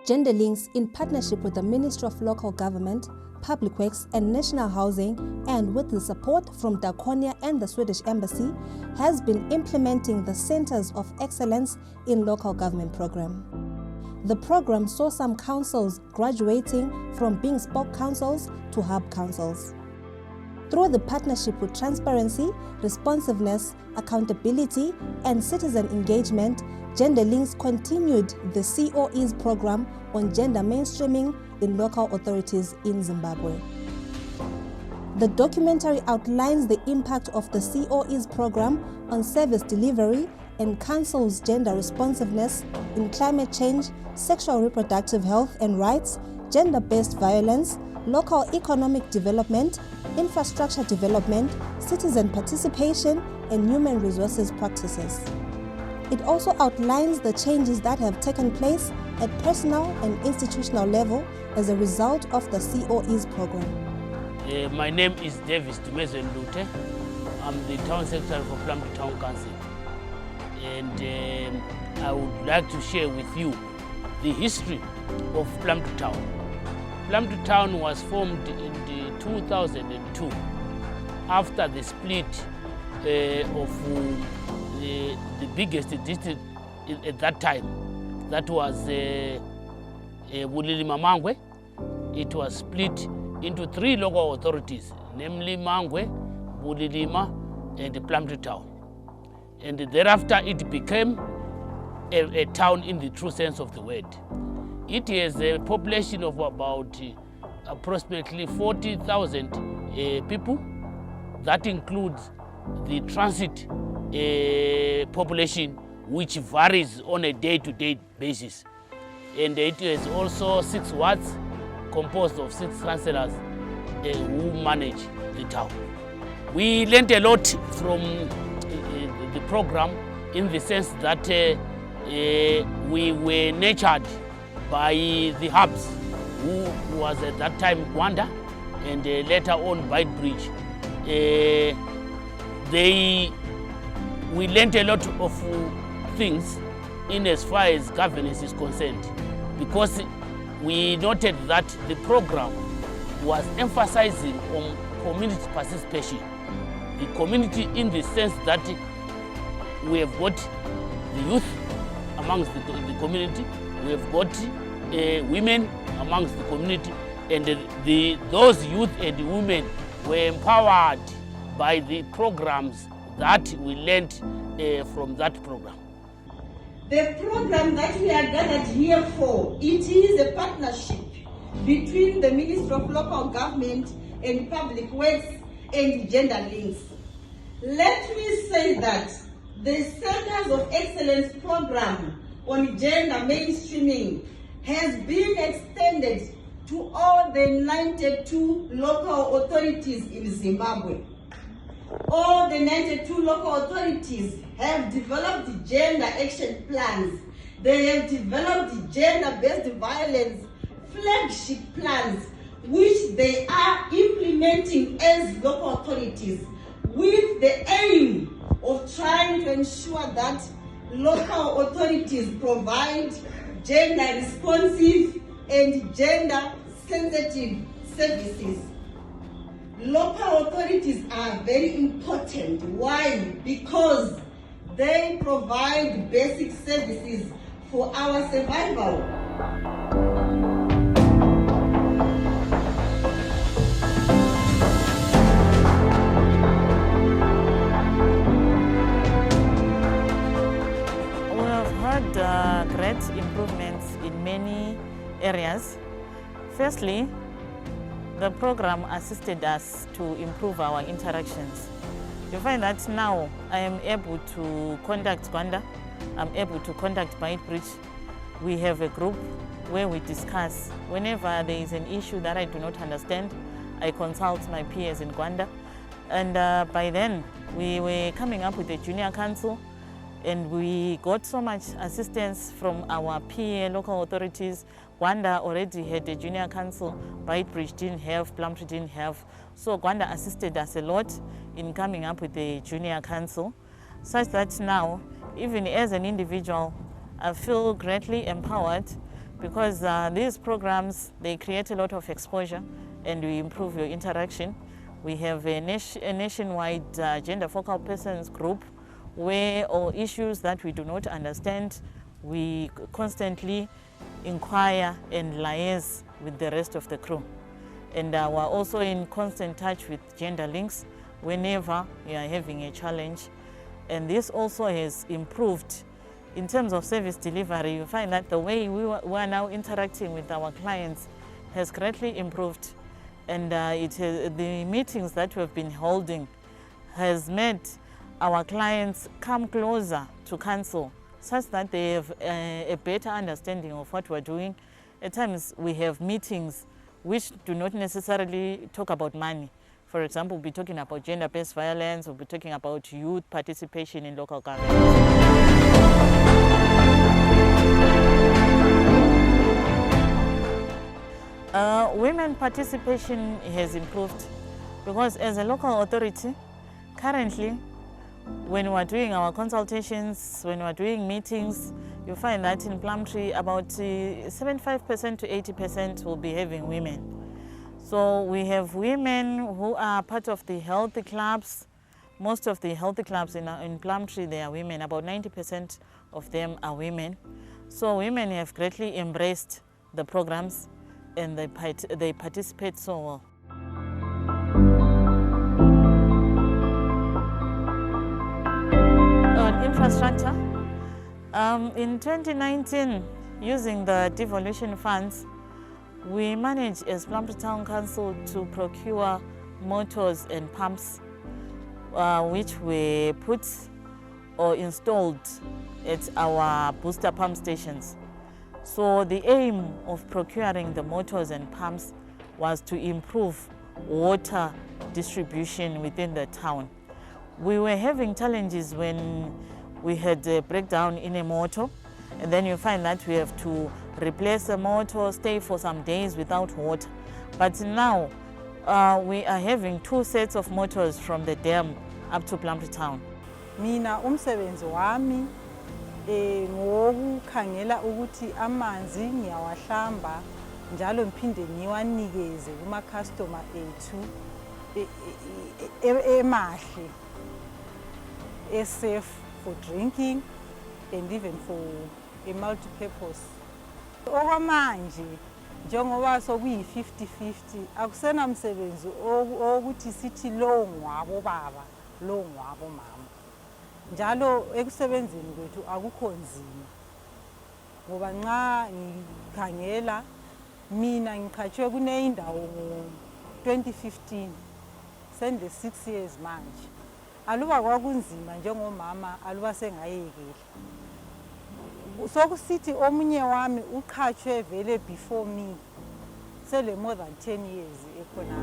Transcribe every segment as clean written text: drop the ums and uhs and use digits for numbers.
Gender Links, in partnership with the Ministry of Local Government, Public Works and National Housing, and with the support from Diakonia and the Swedish Embassy, has been implementing the Centers of Excellence in Local Government program. The program saw some councils graduating from being spoke councils to hub councils. Through the partnership with transparency, responsiveness, accountability, and citizen engagement, Gender Links continued the COE's program on gender mainstreaming in local authorities in Zimbabwe. The documentary outlines the impact of the COE's program on service delivery and councils' gender responsiveness in climate change, sexual reproductive health and rights, gender-based violence, local economic development, infrastructure development, citizen participation, and human resources practices. It also outlines the changes that have taken place at personal and institutional level as a result of the COE's program. My name is Davis Lute. I'm the Town Secretary for Plumtree Town Council. And I would like to share with you the history of Plumtree Town. Plumtree Town was formed in 2002 after the split of the biggest district at that time. That was Bulilima Mangwe. It was split into 3 local authorities, namely Mangwe, Bulilima, and Plumtree Town. And thereafter it became a town in the true sense of the word. It has a population of about approximately 40,000 people. That includes the transit population, which varies on a day-to-day basis. And it has also 6 wards composed of 6 councillors who manage the town. We learned a lot from the program in the sense that we were nurtured by the hubs, who was at that time Gwanda and later on Beitbridge. We learned a lot of things in as far as governance is concerned, because we noted that the program was emphasizing on community participation. The community in the sense that we have got the youth amongst the community, we have got women amongst the community, and those youth and women were empowered by the programs that we learned from that program. The program that we are gathered here for, it is a partnership between the Ministry of Local Government and Public Works and Gender Links. Let me say that the Centers of Excellence program on gender mainstreaming has been extended to all the 92 local authorities in Zimbabwe. All the 92 local authorities have developed gender action plans. They have developed gender-based violence flagship plans, which they are implementing as local authorities with the aim of trying to ensure that local authorities provide gender responsive and gender sensitive services. Local authorities are very important. Why? Because they provide basic services for our survival. We have had great improvements in many areas. Firstly, the program assisted us to improve our interactions. You find that now I am able to contact Gwanda, I'm able to contact Beitbridge. We have a group where we discuss. Whenever there is an issue that I do not understand, I consult my peers in Gwanda. And by then, we were coming up with a junior council, and we got so much assistance from our peer local authorities. Gwanda already had a junior council, Beitbridge didn't have, Plumtree didn't have. So Gwanda assisted us a lot in coming up with a junior council, such that now, even as an individual, I feel greatly empowered because these programs, they create a lot of exposure and we improve your interaction. We have a nationwide gender focal persons group where all issues that we do not understand, we constantly inquire and liaise with the rest of the crew. And we're also in constant touch with gender links whenever we are having a challenge. And this also has improved in terms of service delivery. You find that the way we are now interacting with our clients has greatly improved. And the meetings that we've been holding has made our clients come closer to council, such that they have a better understanding of what we're doing. At times we have meetings which do not necessarily talk about money. For example, we'll be talking about gender-based violence, we'll be talking about youth participation in local government. Women participation has improved because as a local authority, currently, when we're doing our consultations, when we're doing meetings, you find that in Plumtree about 75% to 80% will be having women. So we have women who are part of the healthy clubs. Most of the healthy clubs in Plumtree, they are women. About 90% of them are women. So women have greatly embraced the programs and they participate so well. On infrastructure, in 2019, using the devolution funds, we managed as Plumtree Town Council to procure motors and pumps which were put or installed at our booster pump stations. So the aim of procuring the motors and pumps was to improve water distribution within the town. We were having challenges when we had a breakdown in a motor, and then you find that we have to replace the motor, stay for some days without water. But now we are having 2 sets of motors from the dam up to Plumtree Town. Mina umsebenzi wami ngokukhangela ukuthi amanzi ngiyawahlamba njalo ngiphinde ngiwanikeze kuma customer ethu emahle, safe for drinking and even for a multi-purpose. Okwamanje njengoba sokuyi-50-50 akusena msebenzi ukuthi sithi lo ngwabo baba lo ngwabo mama. Njalo ekusebenzeni kwethu akukho nzima ngoba nxa ngikhangela mina ngiqhatshwe kuneyindawo ngo-2015 sende 6 years manje. Aluba kwakunzima njengomama aluba sengayekela. Sokusithi omunye wami uqhatshwe vele before me sele more than 10 years ekhona.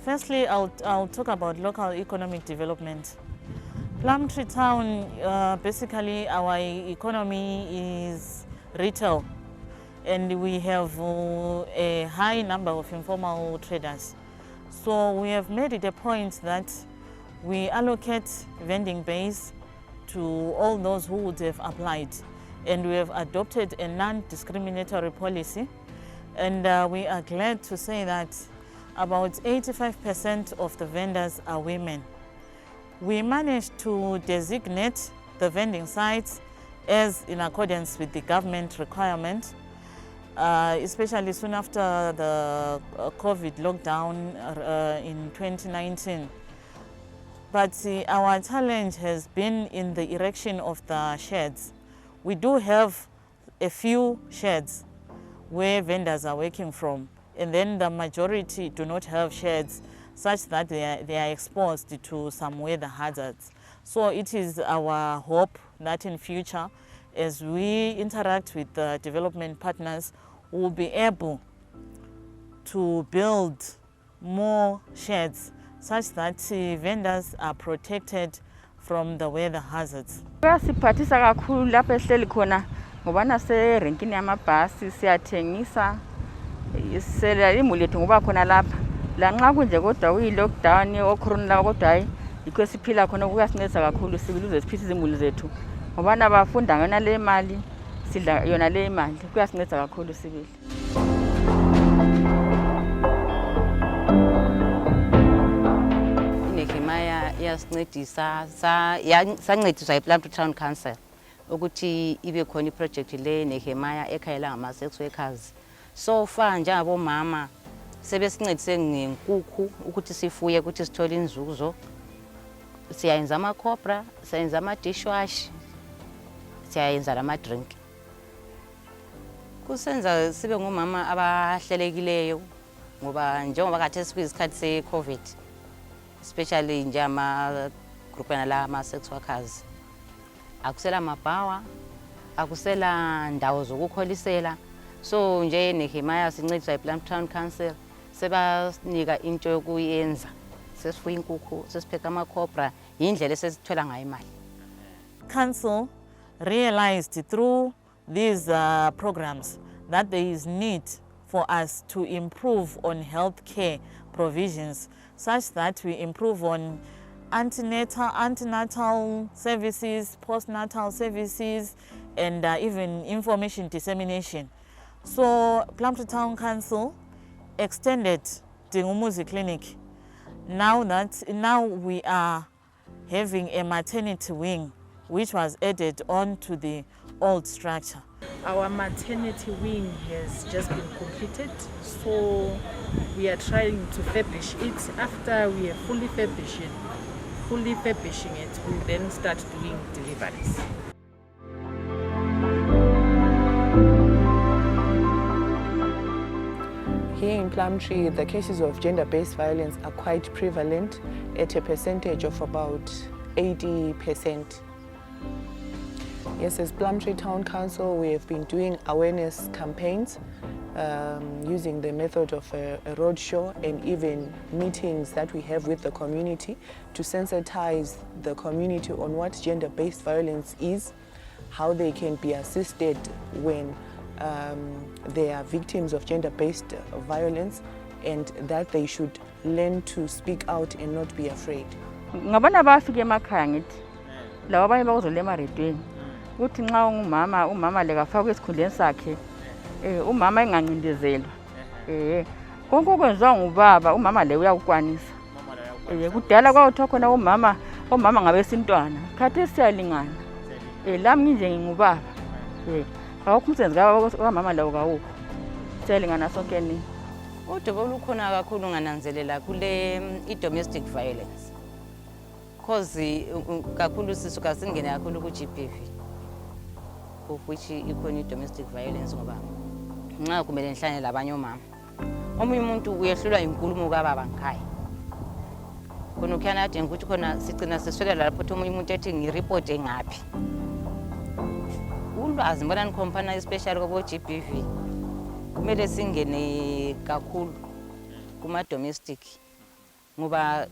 Firstly, I'll talk about local economic development. Plumtree Town, basically our economy is retail, and we have a high number of informal traders. So we have made it a point that we allocate vending bays to all those who would have applied, and we have adopted a non-discriminatory policy, and we are glad to say that about 85% of the vendors are women. We managed to designate the vending sites as in accordance with the government requirement, especially soon after the COVID lockdown in 2019. But our challenge has been in the erection of the sheds. We do have a few sheds where vendors are working from, and then the majority do not have sheds such that they are exposed to some weather hazards. So it is our hope that in future, as we interact with the development partners, we will be able to build more sheds such that vendors are protected from the weather hazards. Siphathisa kakhulu lapho ehleli khona ngoba naserenkini yamabhasi siyathengisa sela imuli yethu ngoba khona lapha la nxa kunje kodwa uyi lockdown ocorona kodwa hayi yikho siphila khona kuyasinceda kakhulu sibili uze siphise izimuli zethu ngoba abafunda ngona le mali sidla yona le mali kuyasinceda kakhulu sibili. Inehemaya yasincedisa sancediswa yiPlumtree Town Council ukuthi ibe khona iproject le Nehemaya ekhayela ngama-sex workers. So far njengabomama sebesincedise ngenkukhu ukuthi sifuye ukuthi sithole inzuzo. Siyayenza ama-cobra, siyayenza ama-dishwash, siyayenza lama-drink. Kusenza sibe ngomama abahlelekileyo ngoba njengoba kade sikwisikhathi se-COVID, especially nje ama-group la ama-sex workers. Akusela mabhawa, akusela ndawo zokukholisela. So nje Nehemaya sincediswa yiPlumtree Town Council sebanika into yokuyenza. Sesifuya inkukhu, sesipheka ama-cobra, yindlela esesithola ngayo imali. Council realized through these programs that there is need for us to improve on healthcare provisions such that we improve on antenatal services, postnatal services, and even information dissemination. So Plumtree Town Council extended Dingumuzi Clinic. Now we are having a maternity wing which was added on to the old structure. Our maternity wing has just been completed, so we are trying to furbish it. After we have fully furbishing it, we then start doing deliveries. Here in Plumtree, the cases of gender-based violence are quite prevalent at a percentage of about 80%. Yes, as Plumtree Town Council, we have been doing awareness campaigns using the method of a roadshow and even meetings that we have with the community to sensitize the community on what gender-based violence is, how they can be assisted when they are victims of gender-based violence, and that they should learn to speak out and not be afraid. Ngabana bafike emakhaya ngithi lawa abanye bakuzola emaredweni uthi nxa umama lekafaka esikhundleni sakhe umama engancindezelwa konke okwenziwa ngubaba umama le uyakukwanisa kudala kwawuthiwa khona omama ngabesintwana khathesi siyalingana lami nje ngingubaba awukho umsebenzi kamama lawo kawukho siyalingana sonke nini. Udubo olukhona kakhulu ngananzelela kule i-domestic violence because kakhulu sisuka singene kakhulu ku-GBV, of which ikhona i-domestic violence ngoba nxa kumele nihlane labanye omama omunye umuntu uyehlulwa inkulumo kababa ngikhaya khona ukhiyana adinga ukuthi khona sigcina siswela lapho ukuthi omunye umuntu ethi ngiripote ngaphi. Ulwazi mbona nikhompana especially kwabo-GBV kumele singene kakhulu kuma-domestic ngoba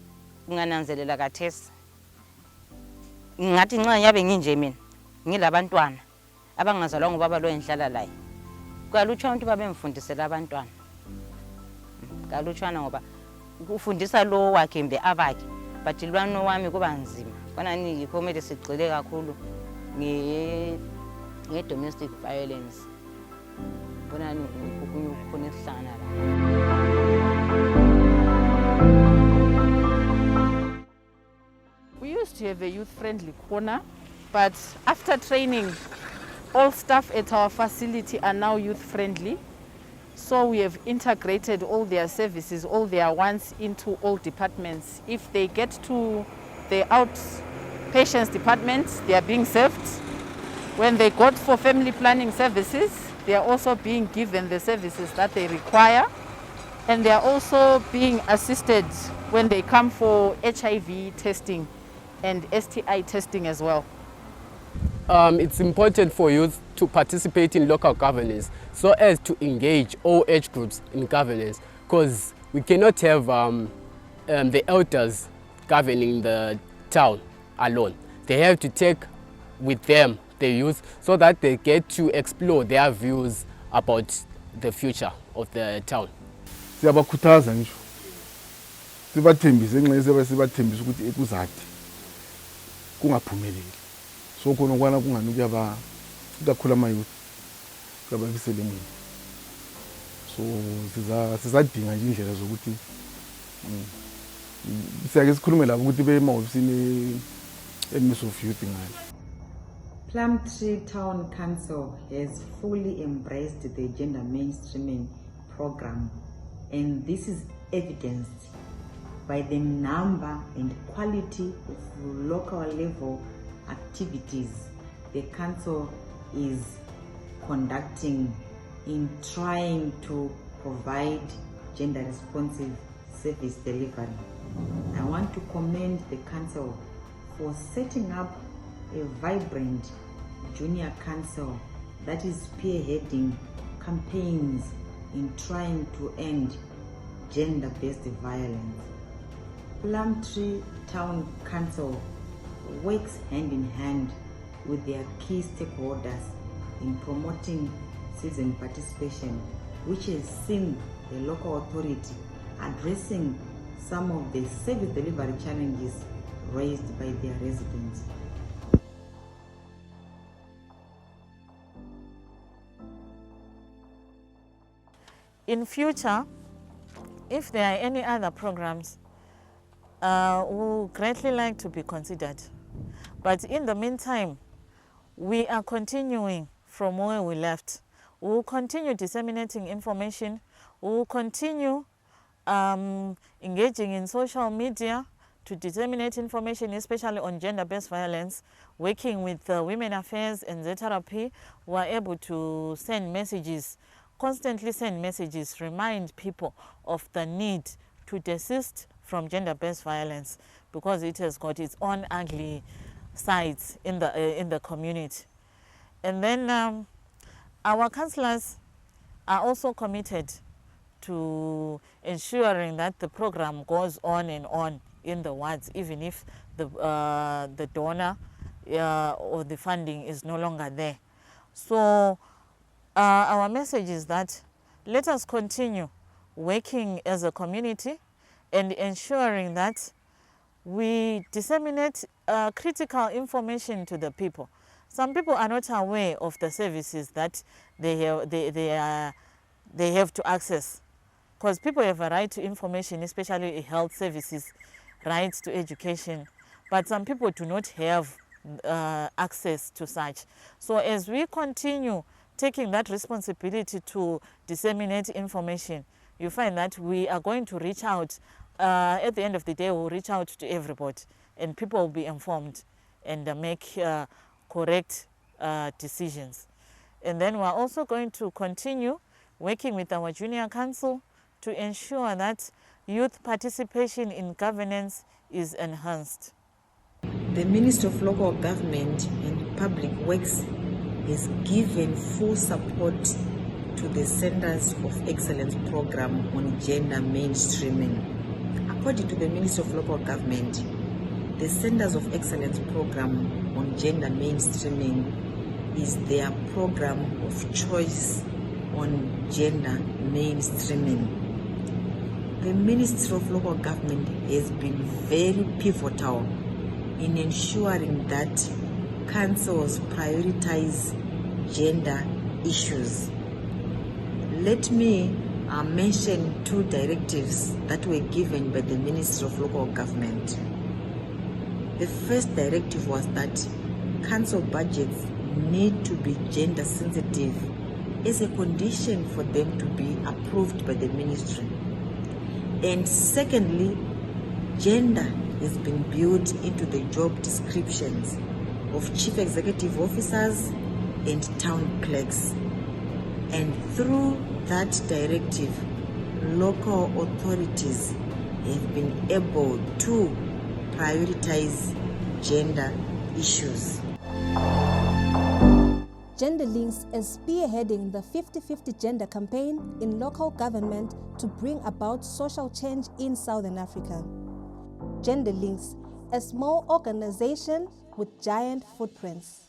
kungananzelela kathesi ngathi nxa nyabe nginje mina ngilabantwana abangazalwa ngubaba lo enhlala laye kalutshwana ukuthi babemfundisela abantwana kalutshwana ngoba ufundisa lo wakhe mbe abakhe but lwano wami kuba nzima kona yikho kumele sigxile kakhulu nge-domestic violence. We used to have a youth-friendly corner, but after training, all staff at our facility are now youth-friendly. So we have integrated all their services, all their wants into all departments. If they get to the outpatients departments, they are being served. When they go for family planning services, they are also being given the services that they require. And they are also being assisted when they come for HIV testing and STI testing as well. It's important for youth to participate in local governance so as to engage all age groups in governance, because we cannot have the elders governing the town alone. They have to take with them the youth so that they get to explore their views about the future of the town. Siyabakhuthaza ngisho sibathembise ngenxa sibathembisa ukuthi ekuzathi kungaphumeleli. So khona kwana kungani kuyaba kakhulu amayouth kababisele emuva. So sizadinga nje indlela zokuthi siyake sikhulume labo ukuthi beye emahofisini eMinistry of Youth ngayo. Plumtree Town Council has fully embraced the gender mainstreaming program, and this is evidenced by the number and quality of local level activities the council is conducting in trying to provide gender responsive service delivery. I want to commend the council for setting up a vibrant junior council that is spearheading campaigns in trying to end gender-based violence. Plumtree Town Council works hand in hand with their key stakeholders in promoting citizen participation, which has seen the local authority addressing some of the service delivery challenges raised by their residents. In future, if there are any other programs, we would greatly like to be considered. But in the meantime, we are continuing from where we left. We will continue disseminating information. We will continue engaging in social media to disseminate information, especially on gender-based violence, working with Women Affairs and ZRP, who are able to send messages, constantly send messages, remind people of the need to desist from gender-based violence because it has got its own ugly sides in the community. And then our councillors are also committed to ensuring that the program goes on and on in the wards, even if the donor or the funding is no longer there. So our message is that let us continue working as a community and ensuring that we disseminate critical information to the people. Some people are not aware of the services that they have to access, because people have a right to information, especially health services, rights to education, but some people do not have access to such. So as we continue taking that responsibility to disseminate information, you find that we are going to reach out. At the end of the day, we'll reach out to everybody and people will be informed and make correct decisions. And then we're also going to continue working with our junior council to ensure that youth participation in governance is enhanced. The Ministry of Local Government and Public Works has given full support to the Centers of Excellence program on gender mainstreaming. According to the Ministry of Local Government, the Centers of Excellence program on gender mainstreaming is their program of choice on gender mainstreaming. The Ministry of Local Government has been very pivotal in ensuring that councils prioritize gender issues. Let me mention two directives that were given by the Ministry of Local Government. The first directive was that council budgets need to be gender sensitive as a condition for them to be approved by the ministry. And secondly, gender has been built into the job descriptions of chief executive officers and town clerks. And through that directive, local authorities have been able to prioritize gender issues. Gender Links is spearheading the 50-50 gender campaign in local government to bring about social change in Southern Africa. Gender Links, a small organization with giant footprints.